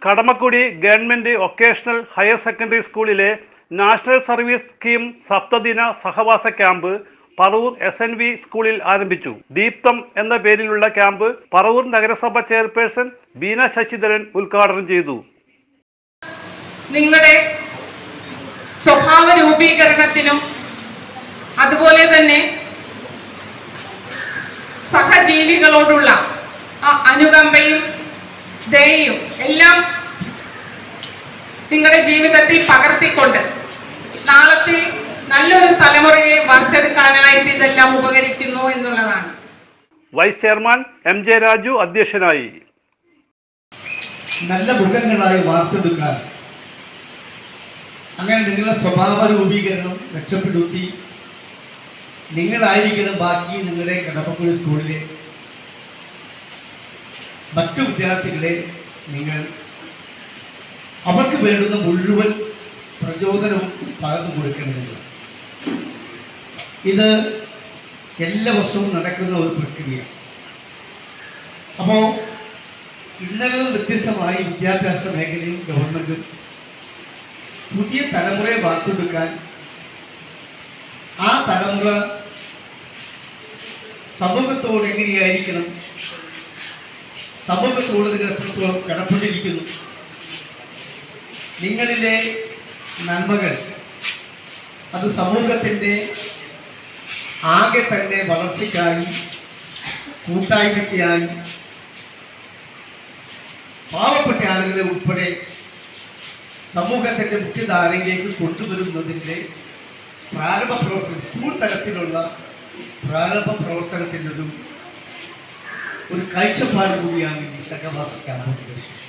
Kadamakudy government vocational higher secondary സ്കൂളിലെ national service scheme സപ്തദിന സഹവാസ ക്യാമ്പ് പറവൂർ SNV സ്കൂളിൽ ആരംഭിച്ചു. ദീപ്തം എന്ന പേരിലുള്ള ക്യാമ്പ് പറവൂർ നഗരസഭ ചെയർപേഴ്സൺ ബീന ശശിധരൻ ഉദ്ഘാടനം ചെയ്തു. നിങ്ങളുടെ സ്വഭാവ രൂപീകരണത്തിനും അതുപോലെ തന്നെ സഹജീവികളോടുള്ള അനുകമ്പയും ദയയും എല്ലാം നിങ്ങളുടെ ജീവിതത്തിൽ പകർത്തിക്കൊണ്ട് നാളത്തെ നല്ലൊരു തലമുറയെ വാർത്തെടുക്കാനായിട്ട് ഇതെല്ലാം ഉപകരിക്കുന്നു എന്നുള്ളതാണ്. വൈസ് ചെയർമാൻ MJ രാജു അധ്യക്ഷനായി. നല്ല മുഖങ്ങളായി വാർത്തെടുക്കാൻ, അങ്ങനെ നിങ്ങളുടെ സ്വഭാവ രൂപീകരണം മെച്ചപ്പെടുത്തി നിങ്ങളായിരിക്കണം ബാക്കി നിങ്ങളുടെ കടമക്കുടി സ്കൂളിലെ മറ്റു വിദ്യാർത്ഥികളെ നിങ്ങൾ അവർക്ക് വേണ്ടുന്ന മുഴുവൻ പ്രചോദനവും പകർന്നു കൊടുക്കേണ്ടതുണ്ട്. ഇത് എല്ലാ വർഷവും നടക്കുന്ന ഒരു പ്രക്രിയയാണ്. അപ്പോൾ ഇന്നലെ വ്യത്യസ്തമായി വിദ്യാഭ്യാസ മേഖലയും ഗവൺമെൻറ്റും പുതിയ തലമുറയെ വാർത്തെടുക്കാൻ, ആ തലമുറ സമൂഹത്തോട് എങ്ങനെയായിരിക്കണം, സമൂഹത്തോട് നിങ്ങൾ എത്രത്തോളം കടപ്പെട്ടിരിക്കുന്നു, നിങ്ങളിലെ നന്മകൾ അത് സമൂഹത്തിൻ്റെ ആകെ തന്നെ വളർച്ചയ്ക്കായി, കൂട്ടായ്മയ്ക്കായി, പാവപ്പെട്ട ആളുകളെ ഉൾപ്പെടെ സമൂഹത്തിൻ്റെ മുഖ്യധാരയിലേക്ക് കൊണ്ടുവരുന്നതിൻ്റെ പ്രാരംഭ പ്രവർത്തനം, സ്കൂൾ തലത്തിലുള്ള പ്രാരംഭ പ്രവർത്തനത്തിൻ്റെതും ഒരു കാഴ്ചപ്പാട് കൂടിയാണ് ഈ സഹവാസ ക്യാമ്പ് ഉദ്ദേശിച്ചത്.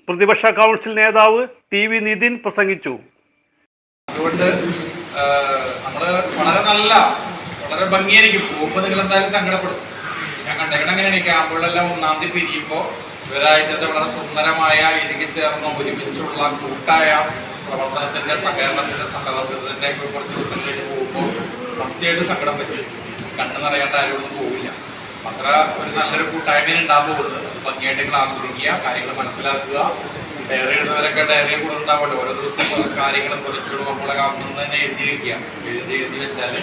പ്രതിപക്ഷ കൗൺസിൽ നേതാവ് TV നിതിൻ പ്രസംഗിച്ചു. അതുകൊണ്ട് നമ്മള് വളരെ ഭംഗിയായിരിക്കും. പോകുമ്പോൾ നിങ്ങൾ എന്തായാലും സങ്കടപ്പെടും. ഞാൻ കണ്ടേക്കണം അങ്ങനെയാണ്. ഈ ക്യാമ്പുകളെല്ലാം 1-ാം തീയതി പിരിയുമ്പോൾ ഒരാഴ്ചത്തെ വളരെ സുന്ദരമായ ഇടുകിച്ചേർന്ന ഒരുമിച്ചുള്ള കൂട്ടായ പ്രവർത്തനത്തിന്റെ, സഹകരണത്തിന്റെ, സഹകരണത്തിന്റെ കുറച്ച് ദിവസം കഴിഞ്ഞ് പോകുമ്പോൾ സത്യമായിട്ട് സങ്കടം പറ്റും. കണ്ണു നിറയാണ്ട് ആരോടൊന്നും പോവില്ല. അത്ര ഒരു നല്ലൊരു കൂട്ടായ്മ ഉണ്ടാകാൻ പോകുന്നത്. ഭംഗിയായിട്ട് നിങ്ങൾ ആസ്വദിക്കുക, കാര്യങ്ങൾ മനസ്സിലാക്കുക. ഡയറി എഴുതുന്നവരൊക്കെ ഡയറിയെ കൂടെ ഉണ്ടാവുമല്ലോ. ഓരോ ദിവസത്തെ കാര്യങ്ങളും പ്രൊജക്റ്റുകളും നമ്മളെ കാണുന്നത് തന്നെ എഴുതി വെക്കുക. എഴുതി വെച്ചാൽ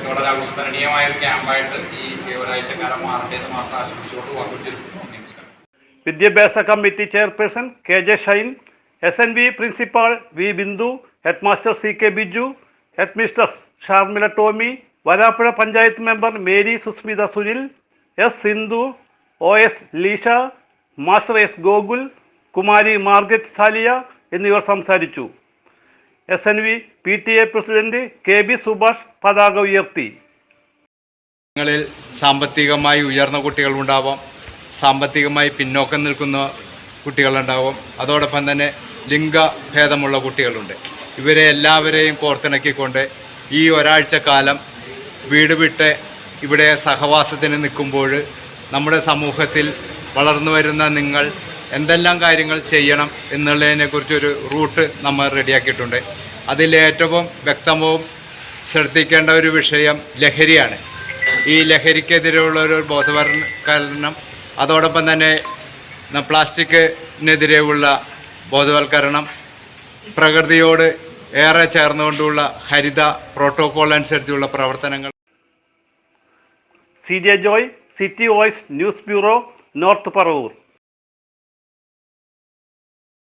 വളരെ അവിസ്മരണീയമായ ഒരു ക്യാമ്പായിട്ട് ഈ ഒരാഴ്ചക്കാലം മാറട്ടെ എന്ന് മാത്രം ആശംസിച്ചുകൊണ്ട് വാക്കുചിരിക്കുന്നു. നമസ്കാരം. വിദ്യാഭ്യാസ committee chairperson KJ Shine, SNV principal V Bindu, headmaster CK Biju, headmistress Sharmila Tomy, Varapuzha panchayat member Mary Susmitha Sunil, S Sindhu, OS Leesha, master S Gokul, Kumari Margaret Saliya എന്നിവർ സംസാരിച്ചു. SNV PTA president KB Subhash പതാക ഉയർത്തി. നിങ്ങളിൽ സാമ്പത്തികമായി ഉയർന്ന കുട്ടികളുണ്ടാവാം, സാമ്പത്തികമായി പിന്നോക്കം നിൽക്കുന്ന കുട്ടികളുണ്ടാവും, അതോടൊപ്പം തന്നെ ലിംഗഭേദമുള്ള കുട്ടികളുണ്ട്. ഇവരെ എല്ലാവരെയും കോർത്തിണക്കിക്കൊണ്ട് ഈ ഒരാഴ്ചക്കാലം വീട് വിട്ട് ഇവിടെ സഹവാസത്തിന് നിൽക്കുമ്പോൾ നമ്മുടെ സമൂഹത്തിൽ വളർന്നു വരുന്ന നിങ്ങൾ എന്തെല്ലാം കാര്യങ്ങൾ ചെയ്യണം എന്നുള്ളതിനെക്കുറിച്ചൊരു റൂട്ട് നമ്മൾ റെഡിയാക്കിയിട്ടുണ്ട്. അതിലേറ്റവും വ്യക്തവും ശ്രദ്ധിക്കേണ്ട ഒരു വിഷയം ലഹരിയാണ്. ഈ ലഹരിക്കെതിരെയുള്ള ഒരു ബോധവൽക്കരണം, അതോടൊപ്പം തന്നെ പ്ലാസ്റ്റിക്കിനെതിരെയുള്ള ബോധവൽക്കരണം, പ്രകൃതിയോട് ഏറെ ചേർന്നുകൊണ്ടുള്ള ഹരിത പ്രോട്ടോകോൾ അനുസരിച്ചുള്ള പ്രവർത്തനങ്ങൾ. CJ Joy, city voice news bureau, north Paravur.